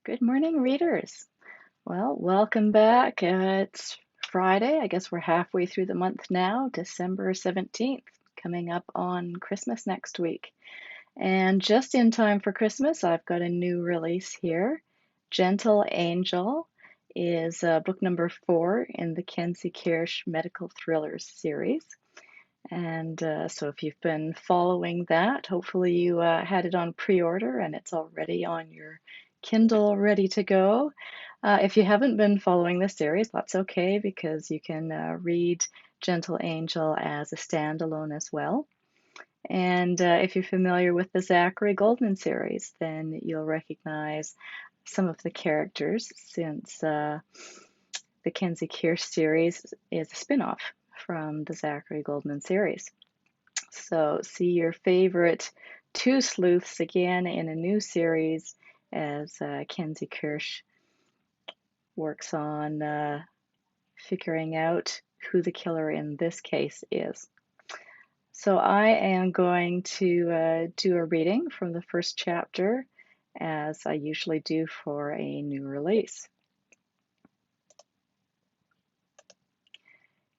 Good morning, readers. Well, welcome back. It's Friday. I guess we're halfway through the month now, December 17th, coming up on Christmas next week. And just in time for Christmas, I've got a new release here. Gentle Angel is book number 4 in the Kenzie Kirsch Medical Thriller series. And so if you've been following that, hopefully you had it on pre-order and it's already on your Kindle ready to go. If you haven't been following this series, that's okay because you can read Gentle Angel as a standalone as well. And if you're familiar with the Zachary Goldman series, then you'll recognize some of the characters since the Kenzie Kirsch series is a spin-off from the Zachary Goldman series. So see your favorite two sleuths again in a new series as Kenzie Kirsch works on figuring out who the killer in this case is. So I am going to do a reading from the first chapter as I usually do for a new release.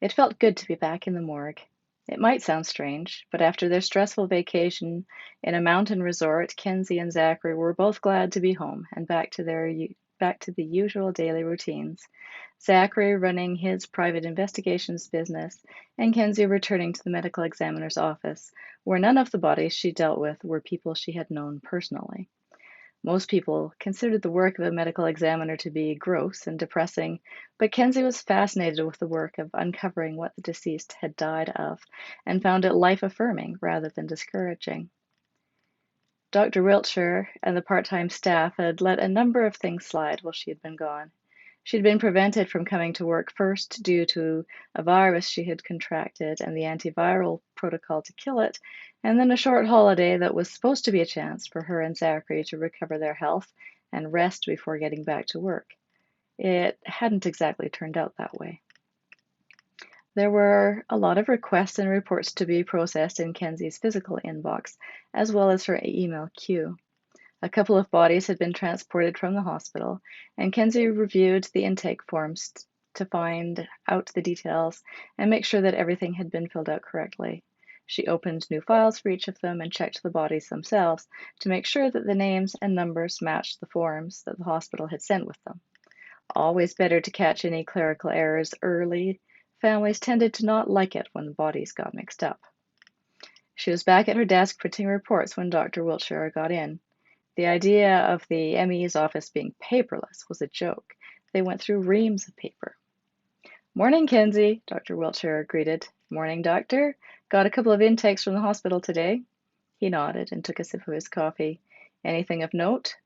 It felt good to be back in the morgue. It might sound strange, but after their stressful vacation in a mountain resort, Kenzie and Zachary were both glad to be home and back to the usual daily routines. Zachary running his private investigations business, and Kenzie returning to the medical examiner's office, where none of the bodies she dealt with were people she had known personally. Most people considered the work of a medical examiner to be gross and depressing, but Kenzie was fascinated with the work of uncovering what the deceased had died of and found it life-affirming rather than discouraging. Dr. Wiltshire and the part-time staff had let a number of things slide while she had been gone. She'd been prevented from coming to work first due to a virus she had contracted and the antiviral protocol to kill it, and then a short holiday that was supposed to be a chance for her and Zachary to recover their health and rest before getting back to work. It hadn't exactly turned out that way. There were a lot of requests and reports to be processed in Kenzie's physical inbox, as well as her email queue. A couple of bodies had been transported from the hospital, and Kenzie reviewed the intake forms to find out the details and make sure that everything had been filled out correctly. She opened new files for each of them and checked the bodies themselves to make sure that the names and numbers matched the forms that the hospital had sent with them. Always better to catch any clerical errors early. Families tended to not like it when the bodies got mixed up. She was back at her desk printing reports when Dr. Wiltshire got in. The idea of the ME's office being paperless was a joke. They went through reams of paper. Morning, Kenzie, Dr. Wiltshire greeted. Morning, doctor. Got a couple of intakes from the hospital today. He nodded and took a sip of his coffee. Anything of note?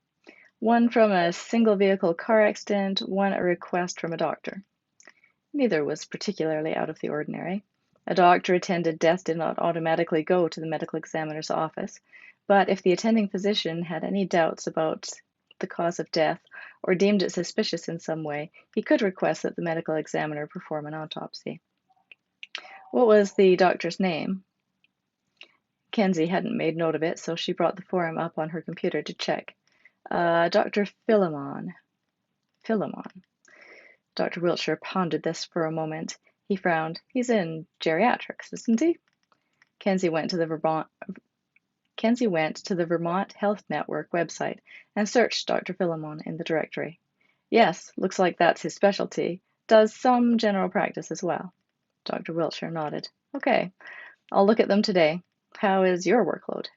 One from a single vehicle car accident, one a request from a doctor. Neither was particularly out of the ordinary. A doctor-attended death did not automatically go to the medical examiner's office, but if the attending physician had any doubts about the cause of death or deemed it suspicious in some way, he could request that the medical examiner perform an autopsy. What was the doctor's name? Kenzie hadn't made note of it, so she brought the form up on her computer to check. Dr. Philemon. Philemon. Dr. Wiltshire pondered this for a moment. He frowned. He's in geriatrics, isn't he? Kenzie went to the Vermont Health Network website and searched Dr. Philemon in the directory. Yes, looks like that's his specialty. Does some general practice as well. Dr. Wiltshire nodded. Okay, I'll look at them today. How is your workload?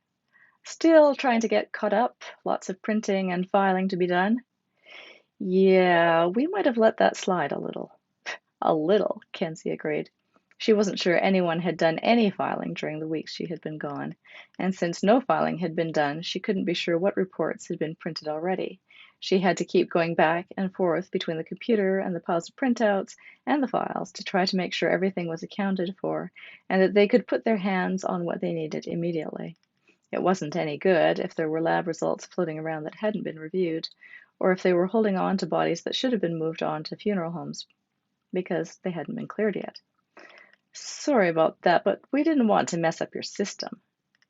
Still trying to get caught up. Lots of printing and filing to be done. Yeah, we might have let that slide a little. A little, Kenzie agreed. She wasn't sure anyone had done any filing during the weeks she had been gone, and since no filing had been done, she couldn't be sure what reports had been printed already. She had to keep going back and forth between the computer and the piles of printouts and the files to try to make sure everything was accounted for and that they could put their hands on what they needed immediately. It wasn't any good if there were lab results floating around that hadn't been reviewed, or if they were holding on to bodies that should have been moved on to funeral homes because they hadn't been cleared yet. Sorry about that, but we didn't want to mess up your system.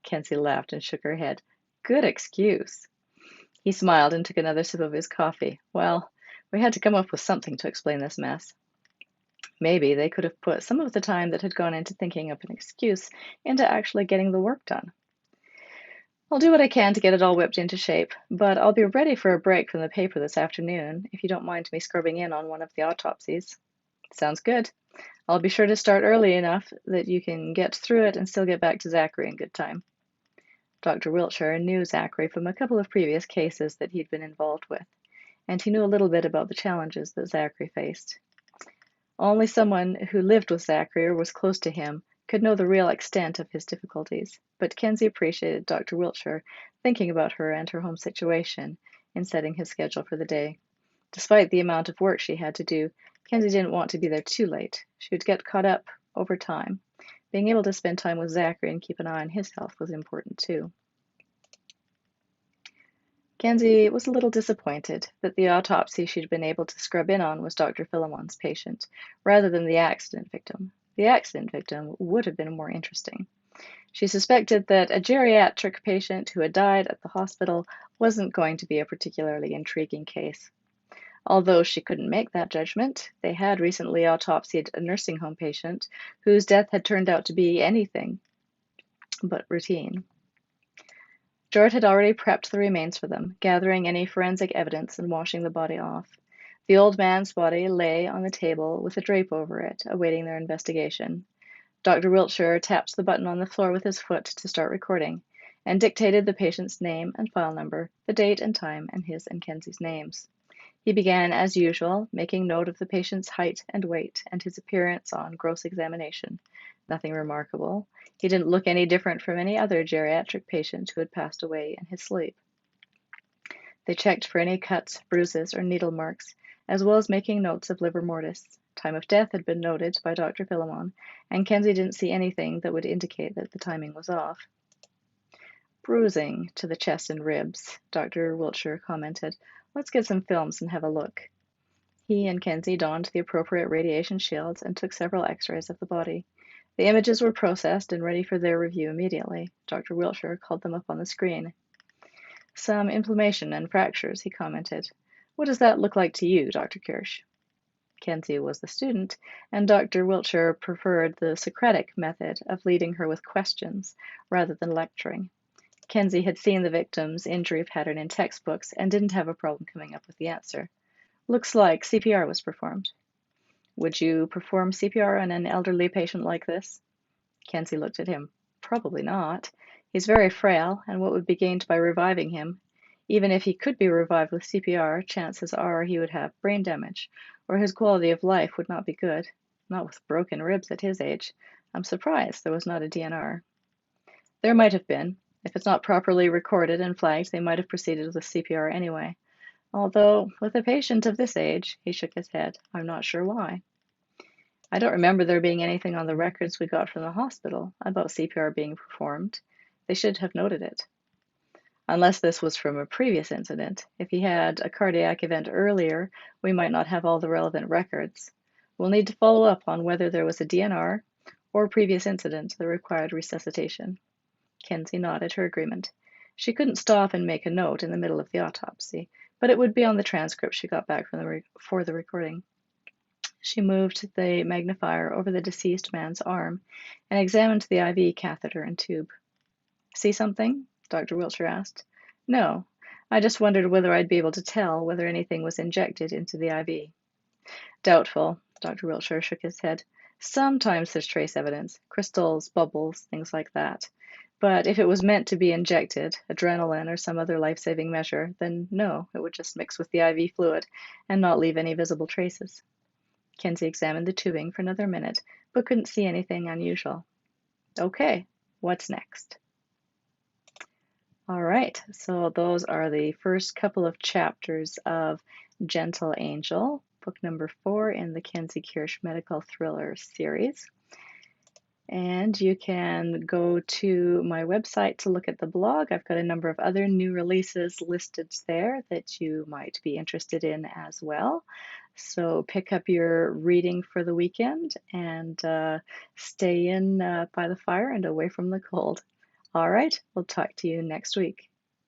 Kenzie laughed and shook her head. Good excuse. He smiled and took another sip of his coffee. Well, we had to come up with something to explain this mess. Maybe they could have put some of the time that had gone into thinking up an excuse into actually getting the work done. I'll do what I can to get it all whipped into shape, but I'll be ready for a break from the paper this afternoon, if you don't mind me scrubbing in on one of the autopsies. Sounds good. I'll be sure to start early enough that you can get through it and still get back to Zachary in good time. Dr. Wiltshire knew Zachary from a couple of previous cases that he'd been involved with, and he knew a little bit about the challenges that Zachary faced. Only someone who lived with Zachary or was close to him could know the real extent of his difficulties, but Kenzie appreciated Dr. Wiltshire thinking about her and her home situation in setting his schedule for the day. Despite the amount of work she had to do, Kenzie didn't want to be there too late. She would get caught up over time. Being able to spend time with Zachary and keep an eye on his health was important too. Kenzie was a little disappointed that the autopsy she'd been able to scrub in on was Dr. Philemon's patient, rather than the accident victim. The accident victim would have been more interesting. She suspected that a geriatric patient who had died at the hospital wasn't going to be a particularly intriguing case. Although she couldn't make that judgment, they had recently autopsied a nursing home patient whose death had turned out to be anything but routine. George had already prepped the remains for them, gathering any forensic evidence and washing the body off. The old man's body lay on the table with a drape over it, awaiting their investigation. Dr. Wiltshire tapped the button on the floor with his foot to start recording, and dictated the patient's name and file number, the date and time, and his and Kenzie's names. He began, as usual, making note of the patient's height and weight, and his appearance on gross examination. Nothing remarkable. He didn't look any different from any other geriatric patient who had passed away in his sleep. They checked for any cuts, bruises, or needle marks, as well as making notes of livor mortis. Time of death had been noted by Dr. Philemon, and Kenzie didn't see anything that would indicate that the timing was off. Bruising to the chest and ribs, Dr. Wiltshire commented. Let's get some films and have a look. He and Kenzie donned the appropriate radiation shields and took several x-rays of the body. The images were processed and ready for their review immediately. Dr. Wiltshire called them up on the screen. Some inflammation and fractures, he commented. What does that look like to you, Dr. Kirsch? Kenzie was the student, and Dr. Wiltshire preferred the Socratic method of leading her with questions rather than lecturing. Kenzie had seen the victim's injury pattern in textbooks and didn't have a problem coming up with the answer. Looks like CPR was performed. Would you perform CPR on an elderly patient like this? Kenzie looked at him. Probably not. He's very frail, and what would be gained by reviving him? Even if he could be revived with CPR, chances are he would have brain damage, or his quality of life would not be good. Not with broken ribs at his age. I'm surprised there was not a DNR. There might have been. If it's not properly recorded and flagged, they might have proceeded with CPR anyway. Although, with a patient of this age, he shook his head. I'm not sure why. I don't remember there being anything on the records we got from the hospital about CPR being performed. They should have noted it. Unless this was from a previous incident. If he had a cardiac event earlier, we might not have all the relevant records. We'll need to follow up on whether there was a DNR or previous incident that required resuscitation. Kenzie nodded her agreement. She couldn't stop and make a note in the middle of the autopsy, but it would be on the transcript she got back for the recording. She moved the magnifier over the deceased man's arm and examined the IV catheter and tube. See something? Dr. Wiltshire asked. No, I just wondered whether I'd be able to tell whether anything was injected into the IV. Doubtful. Dr. Wiltshire shook his head. Sometimes there's trace evidence, crystals, bubbles, things like that. But if it was meant to be injected, adrenaline or some other life-saving measure, then no, it would just mix with the IV fluid and not leave any visible traces. Kenzie examined the tubing for another minute, but couldn't see anything unusual. Okay, what's next? All right, so those are the first couple of chapters of Gentle Angel, book number 4 in the Kenzie Kirsch Medical Thriller series. And you can go to my website to look at the blog. I've got a number of other new releases listed there that you might be interested in as well. So pick up your reading for the weekend and stay in by the fire and away from the cold. All right, we'll talk to you next week.